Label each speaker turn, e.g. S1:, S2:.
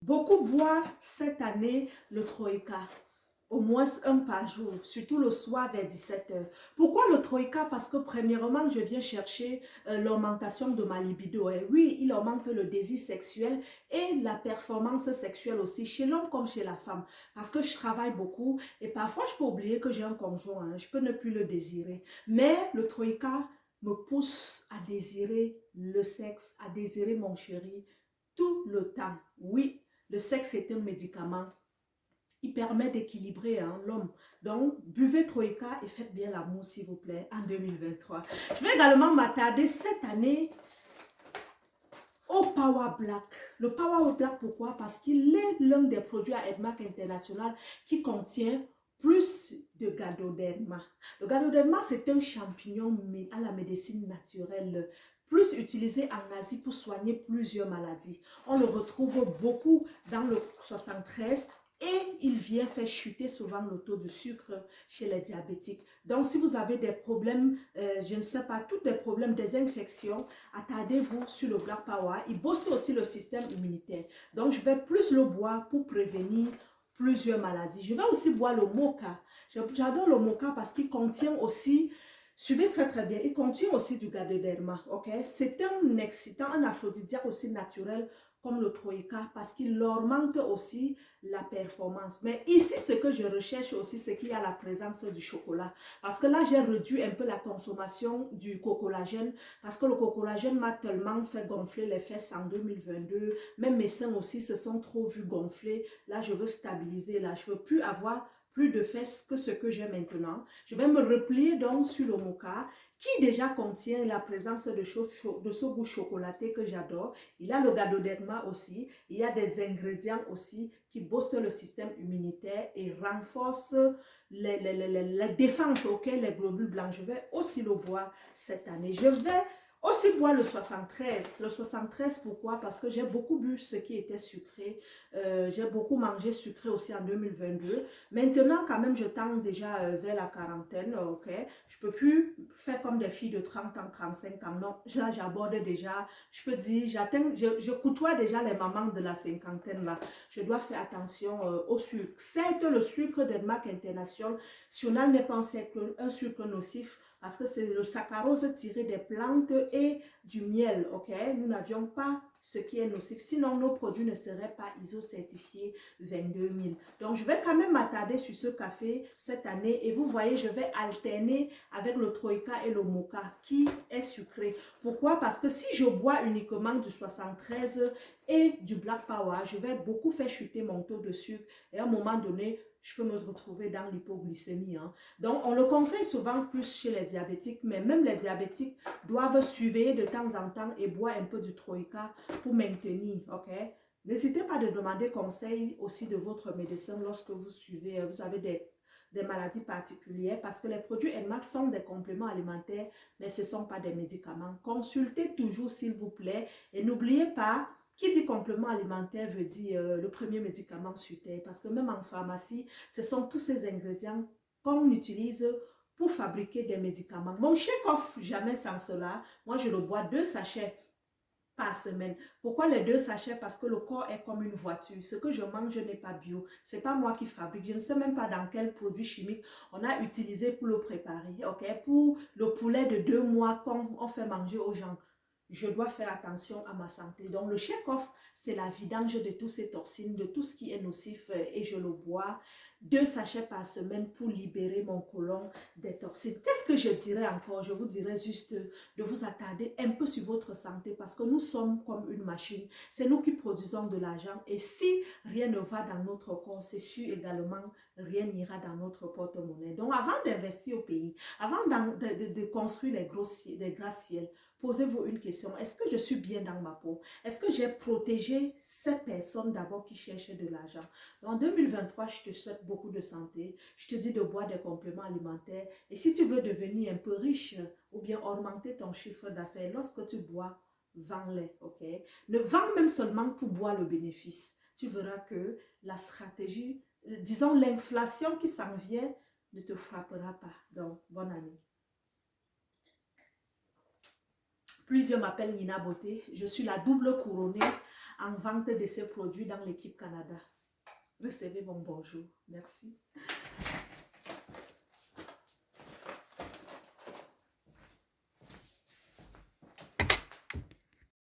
S1: Beaucoup boivent cette année le Troïka. Au moins un par jour, surtout le soir vers 17 h. Pourquoi le Troïka? Parce que premièrement, je viens chercher l'augmentation de ma libido. Et oui, il augmente le désir sexuel et la performance sexuelle aussi, chez l'homme comme chez la femme. Parce que je travaille beaucoup et parfois je peux oublier que j'ai un conjoint, hein. Je peux ne plus le désirer. Mais le Troïka me pousse à désirer le sexe, à désirer mon chéri tout le temps. Oui, le sexe est un médicament. Il permet d'équilibrer hein, l'homme. Donc, buvez Troïka et faites bien l'amour, s'il vous plaît, en 2023. Je vais également m'attarder cette année au Power Black. Le Power Black, pourquoi? Parce qu'il est l'un des produits à Edmark International qui contient plus de Ganoderma. Le Ganoderma, c'est un champignon à la médecine naturelle, plus utilisé en Asie pour soigner plusieurs maladies. On le retrouve beaucoup dans le 73 et il vient faire chuter souvent le taux de sucre chez les diabétiques. Donc, si vous avez des problèmes, je ne sais pas, tous des problèmes, des infections, attardez-vous sur le Black Power. Il booste aussi le système immunitaire. Donc, je vais plus le boire pour prévenir plusieurs maladies. Je vais aussi boire le mocha. J'adore le mocha parce qu'il contient aussi, suivez très très bien, il contient aussi du ganoderma. Okay? C'est un excitant, un aphrodisiaque aussi naturel comme le Troïka parce qu'il augmente aussi la performance. Mais ici, ce que je recherche aussi, c'est qu'il y a la présence du chocolat. Parce que là, j'ai réduit un peu la consommation du cocolagène parce que le cocolagène m'a tellement fait gonfler les fesses en 2022. Même mes seins aussi se sont trop vus gonfler. Là, je veux stabiliser. Là, je ne veux plus avoir plus de fesses que ce que j'ai maintenant. Je vais me replier donc sur le mocha qui déjà contient la présence de ce goût chocolaté que j'adore. Il a le ganoderma aussi. Il y a des ingrédients aussi qui boostent le système immunitaire et renforcent les défenses auxquelles les globules blancs. Je vais aussi le boire cette année. Je vais aussi boire le 73. Le 73, pourquoi? Parce que j'ai beaucoup bu ce qui était sucré. J'ai beaucoup mangé sucré aussi en 2022. Maintenant, quand même, je tends déjà vers la quarantaine. Ok, je peux plus faire comme des filles de 30 ans, 35 ans. Non, là, j'aborde déjà, je peux dire, je côtoie déjà les mamans de la cinquantaine là. Je dois faire attention au sucre. Certes, le sucre d'Edmark International n'est pas un sucre nocif parce que c'est le saccharose tiré des plantes et du miel, ok? Nous n'avions pas ce qui est nocif, sinon nos produits ne seraient pas ISO certifiés 22 000. Donc, je vais quand même m'attarder sur ce café cette année et vous voyez, je vais alterner avec le Troïka et le Mocha qui est sucré. Pourquoi? Parce que si je bois uniquement du 73 et du Black Power, je vais beaucoup faire chuter mon taux de sucre et à un moment donné, je peux me retrouver dans l'hypoglycémie. Hein. Donc, on le conseille souvent plus chez les diabétiques, mais même les diabétiques doivent surveiller de temps en temps et boire un peu du Troïka pour maintenir, ok? N'hésitez pas de demander conseil aussi de votre médecin lorsque vous suivez, vous avez des maladies particulières parce que les produits Edmark sont des compléments alimentaires, mais ce ne sont pas des médicaments. Consultez toujours s'il vous plaît et n'oubliez pas, qui dit complément alimentaire veut dire le premier médicament sur terre parce que même en pharmacie, ce sont tous ces ingrédients qu'on utilise pour fabriquer des médicaments. Mon chèque-off, jamais sans cela. Moi, je le bois 2 sachets par semaine. Pourquoi les 2 sachets? Parce que le corps est comme une voiture. Ce que je mange n'est pas bio. Ce n'est pas moi qui fabrique. Je ne sais même pas dans quel produit chimique on a utilisé pour le préparer. Ok? Pour le poulet de 2 mois qu'on fait manger aux gens. Je dois faire attention à ma santé. Donc, le check-off, c'est la vidange de toutes ces toxines, de tout ce qui est nocif et je le bois 2 sachets par semaine pour libérer mon côlon des toxines. Qu'est-ce que je dirais encore? Je vous dirais juste de vous attarder un peu sur votre santé parce que nous sommes comme une machine. C'est nous qui produisons de l'argent et si rien ne va dans notre corps, c'est sûr également rien n'ira dans notre porte-monnaie. Donc, avant d'investir au pays, avant de construire les gratte-ciels, posez-vous une question. Est-ce que je suis bien dans ma peau? Est-ce que j'ai protégé ces personnes d'abord qui cherchaient de l'argent? En 2023, je te souhaite beaucoup de santé. Je te dis de boire des compléments alimentaires. Et si tu veux devenir un peu riche ou bien augmenter ton chiffre d'affaires, lorsque tu bois, vends-les, ok? Ne vends même seulement pour boire le bénéfice. Tu verras que la stratégie, disons l'inflation qui s'en vient, ne te frappera pas. Donc, bonne année. Plusieurs m'appellent Nina Beauté. Je suis la double couronnée en vente de ces produits dans l'équipe Canada. Recevez mon bonjour. Merci.